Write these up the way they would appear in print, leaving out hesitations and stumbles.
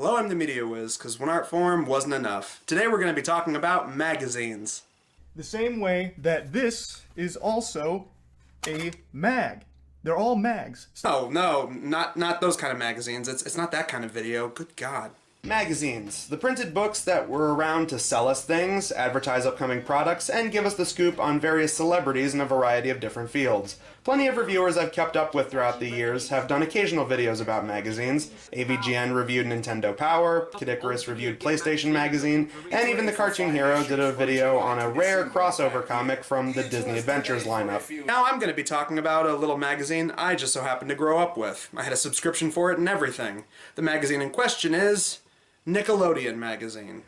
Hello, I'm the Media Wiz, because one art form wasn't enough. Today we're going to be talking about magazines. The same way that this is also a mag. They're all mags. Oh, no, not those kind of magazines. It's not that kind of video. Good God. Magazines. The printed books that were around to sell us things, advertise upcoming products, and give us the scoop on various celebrities in a variety of different fields. Plenty of reviewers I've kept up with throughout the years have done occasional videos about magazines. AVGN reviewed Nintendo Power, Kid Icarus reviewed PlayStation Magazine, and even the Cartoon Hero did a video on a rare crossover comic from the Disney Adventures lineup. Now I'm going to be talking about a little magazine I just so happened to grow up with. I had a subscription for it and everything. The magazine in question is Nickelodeon Magazine.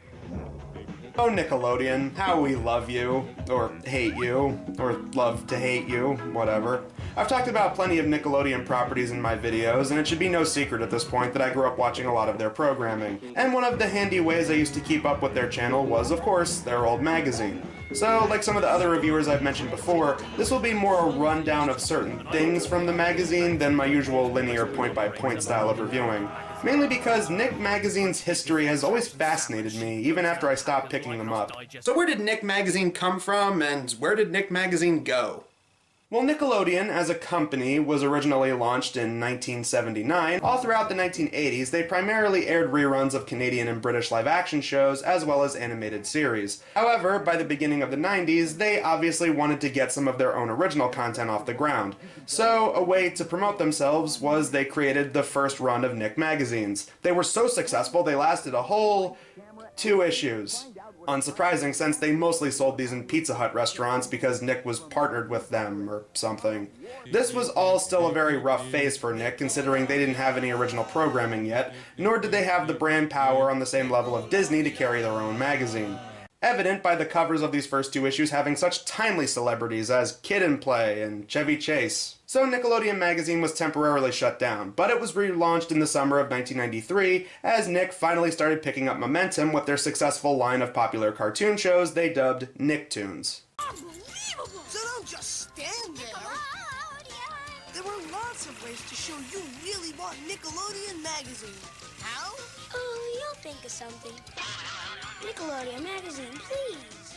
Oh Nickelodeon, how we love you, or hate you, or love to hate you, whatever. I've talked about plenty of Nickelodeon properties in my videos, and it should be no secret at this point that I grew up watching a lot of their programming. And one of the handy ways I used to keep up with their channel was, of course, their old magazine. So, like some of the other reviewers I've mentioned before, this will be more a rundown of certain things from the magazine than my usual linear point-by-point style of reviewing. Mainly because Nick Magazine's history has always fascinated me, even after I stopped picking them up. So where did Nick Magazine come from, and where did Nick Magazine go? Well, Nickelodeon, as a company, was originally launched in 1979. All throughout the 1980s, they primarily aired reruns of Canadian and British live-action shows, as well as animated series. However, by the beginning of the 90s, they obviously wanted to get some of their own original content off the ground. So, a way to promote themselves was they created the first run of Nick magazines. They were so successful, they lasted a whole 2 issues. Unsurprising, since they mostly sold these in Pizza Hut restaurants because Nick was partnered with them or something. This was all still a very rough phase for Nick, considering they didn't have any original programming yet, nor did they have the brand power on the same level of Disney to carry their own magazine. Evident by the covers of these first 2 issues having such timely celebrities as Kid and Play and Chevy Chase. So Nickelodeon Magazine was temporarily shut down, but it was relaunched in the summer of 1993 as Nick finally started picking up momentum with their successful line of popular cartoon shows they dubbed Nicktoons. Unbelievable! So don't just stand there. There are lots of ways to show you really want Nickelodeon Magazine. How? Oh, you'll think of something. Nickelodeon Magazine, please.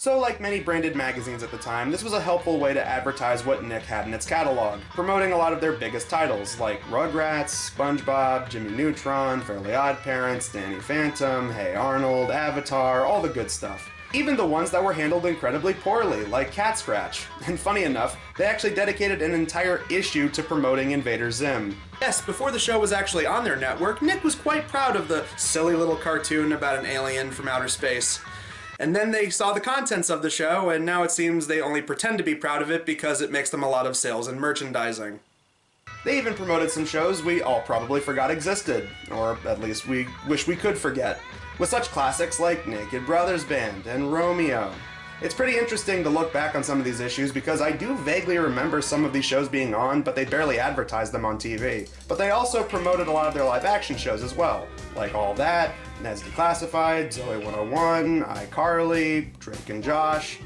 So like many branded magazines at the time, this was a helpful way to advertise what Nick had in its catalog, promoting a lot of their biggest titles like Rugrats, SpongeBob, Jimmy Neutron, Fairly Odd Parents, Danny Phantom, Hey Arnold, Avatar, all the good stuff. Even the ones that were handled incredibly poorly, like Cat Scratch. And funny enough, they actually dedicated an entire issue to promoting Invader Zim. Yes, before the show was actually on their network, Nick was quite proud of the silly little cartoon about an alien from outer space. And then they saw the contents of the show, and now it seems they only pretend to be proud of it because it makes them a lot of sales and merchandising. They even promoted some shows we all probably forgot existed, or at least we wish we could forget, with such classics like Naked Brothers Band and Romeo. It's pretty interesting to look back on some of these issues because I do vaguely remember some of these shows being on, but they barely advertised them on TV. But they also promoted a lot of their live-action shows as well, like All That, Ned's Declassified, Zoe 101, iCarly, Drake and Josh.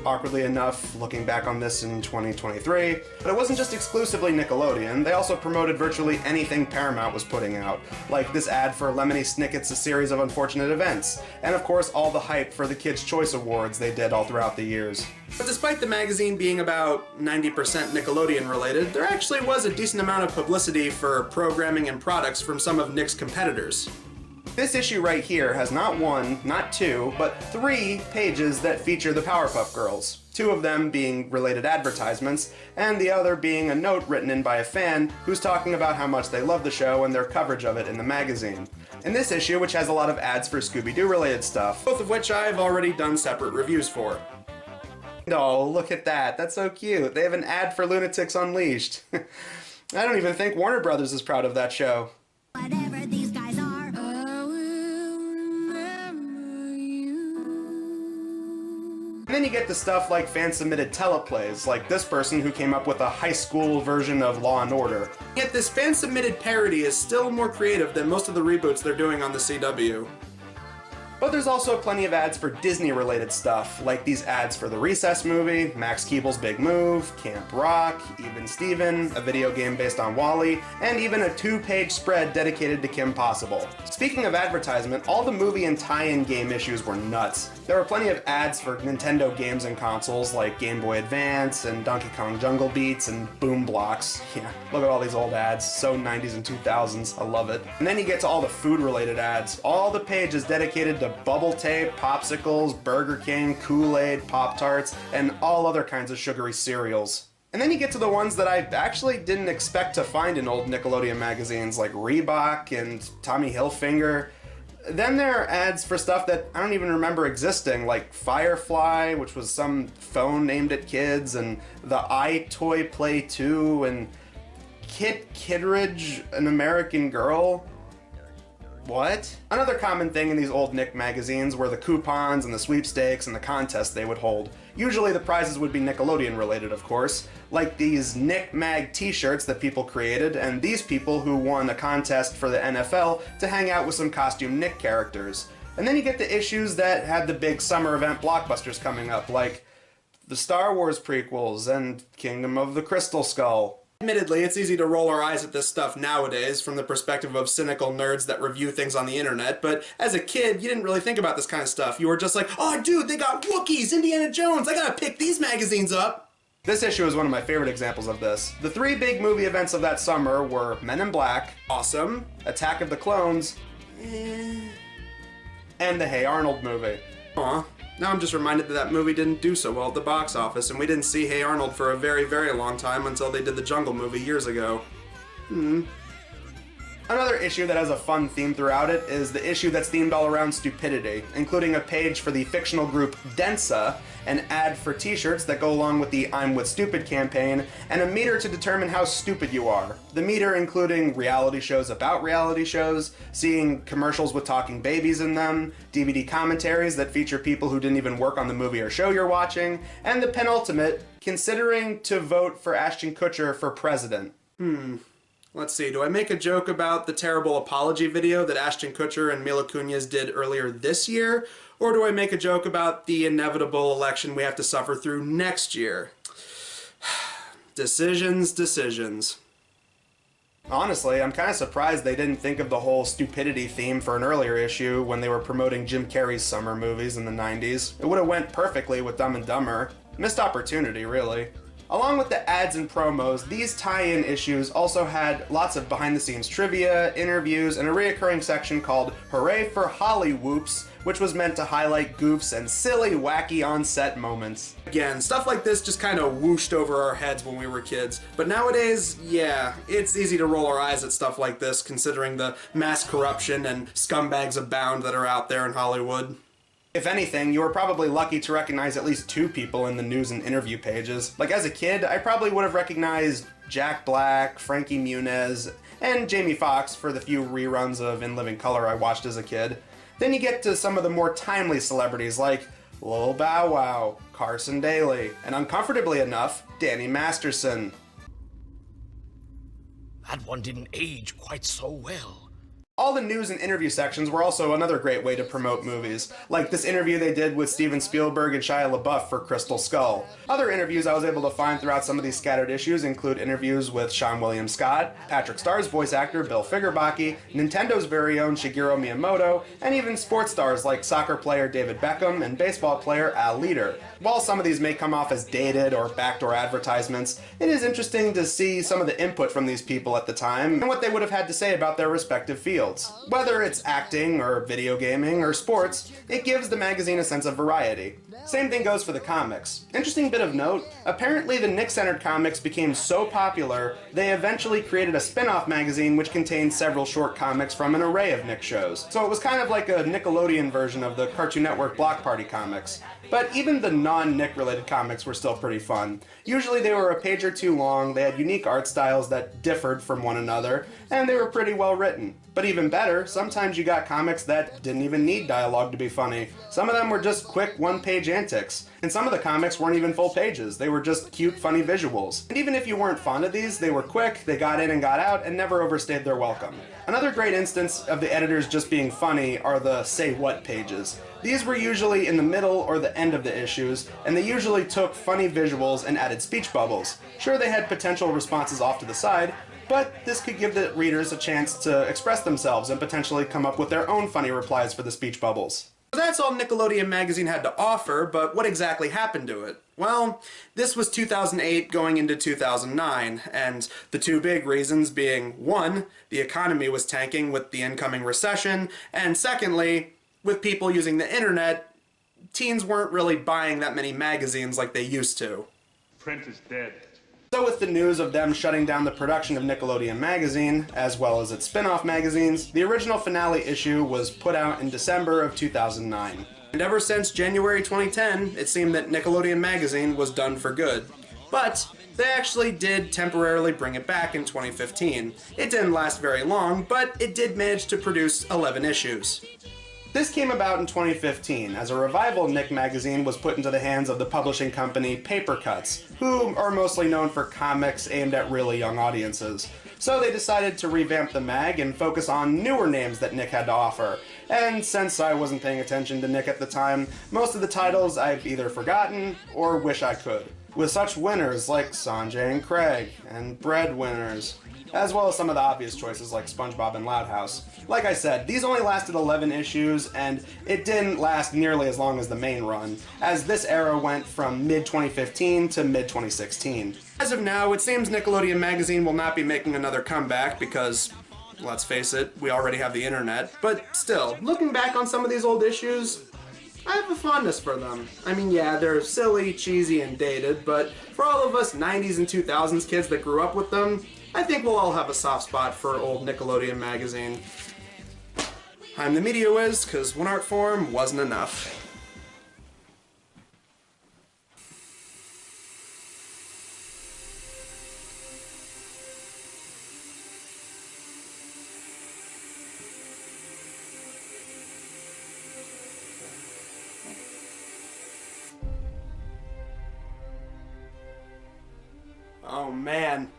Awkwardly enough, looking back on this in 2023, but it wasn't just exclusively Nickelodeon, they also promoted virtually anything Paramount was putting out, like this ad for Lemony Snicket's A Series of Unfortunate Events, and of course all the hype for the Kids' Choice Awards they did all throughout the years. But despite the magazine being about 90% Nickelodeon related, there actually was a decent amount of publicity for programming and products from some of Nick's competitors. This issue right here has not 1, not 2, but 3 pages that feature the Powerpuff Girls, 2 of them being related advertisements, and the other being a note written in by a fan who's talking about how much they love the show and their coverage of it in the magazine. In this issue, which has a lot of ads for Scooby-Doo related stuff, both of which I've already done separate reviews for. Oh, look at that, that's so cute. They have an ad for Lunatics Unleashed. I don't even think Warner Brothers is proud of that show. Whatever these guys are. And then you get the stuff like fan-submitted teleplays, like this person who came up with a high school version of Law & Order. Yet this fan-submitted parody is still more creative than most of the reboots they're doing on the CW. But there's also plenty of ads for Disney-related stuff, like these ads for the Recess movie, Max Keeble's Big Move, Camp Rock, Even Steven, a video game based on WALL-E, and even a 2-page spread dedicated to Kim Possible. Speaking of advertisement, all the movie and tie-in game issues were nuts. There were plenty of ads for Nintendo games and consoles like Game Boy Advance and Donkey Kong Jungle Beats and Boom Blocks. Yeah, look at all these old ads, so 90s and 2000s, I love it. And then you get to all the food-related ads. All the pages dedicated to bubble tape, popsicles, Burger King, Kool-Aid, Pop-Tarts, and all other kinds of sugary cereals. And then you get to the ones that I actually didn't expect to find in old Nickelodeon magazines, like Reebok and Tommy Hilfiger. Then there are ads for stuff that I don't even remember existing, like Firefly, which was some phone aimed at kids, and the iToy Play 2, and Kit Kittredge, an American Girl. What? Another common thing in these old Nick magazines were the coupons and the sweepstakes and the contests they would hold. Usually the prizes would be Nickelodeon related, of course, like these Nick Mag t-shirts that people created, and these people who won a contest for the NFL to hang out with some costume Nick characters. And then you get the issues that had the big summer event blockbusters coming up, like the Star Wars prequels and Kingdom of the Crystal Skull. Admittedly, it's easy to roll our eyes at this stuff nowadays from the perspective of cynical nerds that review things on the internet, but as a kid, you didn't really think about this kind of stuff. You were just like, oh dude, they got Wookiees, Indiana Jones, I gotta pick these magazines up! This issue is one of my favorite examples of this. The 3 big movie events of that summer were Men in Black, awesome, Attack of the Clones, and the Hey Arnold movie. Aw. Now I'm just reminded that movie didn't do so well at the box office, and we didn't see Hey Arnold for a very, very long time until they did the Jungle movie years ago. Another issue that has a fun theme throughout it is the issue that's themed all around stupidity, including a page for the fictional group Densa, an ad for t-shirts that go along with the I'm With Stupid campaign, and a meter to determine how stupid you are. The meter including reality shows about reality shows, seeing commercials with talking babies in them, DVD commentaries that feature people who didn't even work on the movie or show you're watching, and the penultimate, considering to vote for Ashton Kutcher for president. Let's see, do I make a joke about the terrible apology video that Ashton Kutcher and Mila Kunis did earlier this year? Or do I make a joke about the inevitable election we have to suffer through next year? Decisions. Honestly, I'm kind of surprised they didn't think of the whole stupidity theme for an earlier issue when they were promoting Jim Carrey's summer movies in the 90s. It would have went perfectly with Dumb and Dumber. Missed opportunity, really. Along with the ads and promos, these tie-in issues also had lots of behind-the-scenes trivia, interviews, and a reoccurring section called Hooray for Holly Whoops, which was meant to highlight goofs and silly, wacky on-set moments. Again, stuff like this just kind of whooshed over our heads when we were kids, but nowadays, yeah, it's easy to roll our eyes at stuff like this considering the mass corruption and scumbags abound that are out there in Hollywood. If anything, you were probably lucky to recognize at least 2 people in the news and interview pages. Like as a kid, I probably would have recognized Jack Black, Frankie Muniz, and Jamie Foxx for the few reruns of In Living Color I watched as a kid. Then you get to some of the more timely celebrities like Lil Bow Wow, Carson Daly, and uncomfortably enough, Danny Masterson. That one didn't age quite so well. All the news and interview sections were also another great way to promote movies, like this interview they did with Steven Spielberg and Shia LaBeouf for Crystal Skull. Other interviews I was able to find throughout some of these scattered issues include interviews with Sean William Scott, Patrick Starr's voice actor Bill Figurbaki, Nintendo's very own Shigeru Miyamoto, and even sports stars like soccer player David Beckham and baseball player Al Leader. While some of these may come off as dated or backdoor advertisements, it is interesting to see some of the input from these people at the time and what they would have had to say about their respective fields. Whether it's acting or video gaming or sports, it gives the magazine a sense of variety. Same thing goes for the comics. Interesting bit of note, apparently the Nick-centered comics became so popular, they eventually created a spin-off magazine which contained several short comics from an array of Nick shows. So it was kind of like a Nickelodeon version of the Cartoon Network Block Party comics. But even the non-Nick related comics were still pretty fun. Usually they were a page or two long, they had unique art styles that differed from one another, and they were pretty well written. But even better, sometimes you got comics that didn't even need dialogue to be funny. Some of them were just quick one-page antics. And some of the comics weren't even full pages, they were just cute, funny visuals. And even if you weren't fond of these, they were quick, they got in and got out, and never overstayed their welcome. Another great instance of the editors just being funny are the Say What pages. These were usually in the middle or the end of the issues, and they usually took funny visuals and added speech bubbles. Sure, they had potential responses off to the side, but this could give the readers a chance to express themselves and potentially come up with their own funny replies for the speech bubbles. That's all Nickelodeon Magazine had to offer, but what exactly happened to it? Well, this was 2008 going into 2009, and the two big reasons being, one, the economy was tanking with the incoming recession, and secondly, with people using the internet, teens weren't really buying that many magazines like they used to. Print is dead. So with the news of them shutting down the production of Nickelodeon Magazine, as well as its spin-off magazines, the original finale issue was put out in December of 2009. And ever since January 2010, it seemed that Nickelodeon Magazine was done for good. But they actually did temporarily bring it back in 2015. It didn't last very long, but it did manage to produce 11 issues. This came about in 2015, as a revival Nick magazine was put into the hands of the publishing company Paper Cuts, who are mostly known for comics aimed at really young audiences. So they decided to revamp the mag and focus on newer names that Nick had to offer. And since I wasn't paying attention to Nick at the time, most of the titles I've either forgotten or wish I could. With such winners like Sanjay and Craig, and Breadwinners, as well as some of the obvious choices like SpongeBob and Loud House. Like I said, these only lasted 11 issues, and it didn't last nearly as long as the main run, as this era went from mid-2015 to mid-2016. As of now, it seems Nickelodeon Magazine will not be making another comeback because, let's face it, we already have the internet. But still, looking back on some of these old issues, I have a fondness for them. I mean, yeah, they're silly, cheesy, and dated, but for all of us 90s and 2000s kids that grew up with them, I think we'll all have a soft spot for old Nickelodeon Magazine. I'm the Media Whiz, because one art form wasn't enough. Oh man.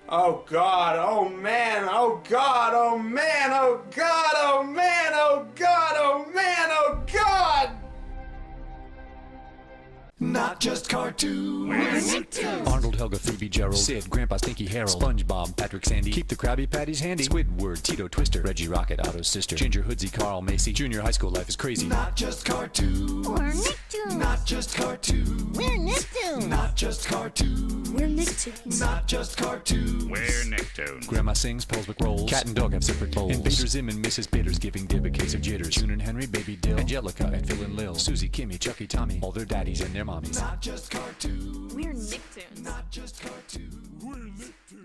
Oh God, oh man, oh God, oh man, oh God, oh man, oh God, oh man, oh God! Not just cartoons. Arnold, Helga, Phoebe, Gerald, Sid, Grandpa, Stinky Harold, SpongeBob, Patrick, Sandy, keep the Krabby Patties handy, Squidward, Tito, Twister, Reggie, Rocket, Otto's sister, Ginger, Hoodsy, Carl, Macy, Junior high school life is crazy. Not just cartoons. We're Nicktoons. Not just cartoons. We're Nicktoons. Not just cartoons. We're Nicktoons. Not just cartoons. We're Nicktoons. Grandma sings, Paul's McRolls. Cat and dog have separate bowls. Invader Zim and Mrs. Bitters giving Dib a case of jitters. June and Henry, Baby Dill, Angelica and Phil and Lil, Susie, Kimmy, Chucky, Tommy, all their daddies and their mommies. Not just cartoons. We're Nicktoons. Not just cartoons. We're Nicktoons.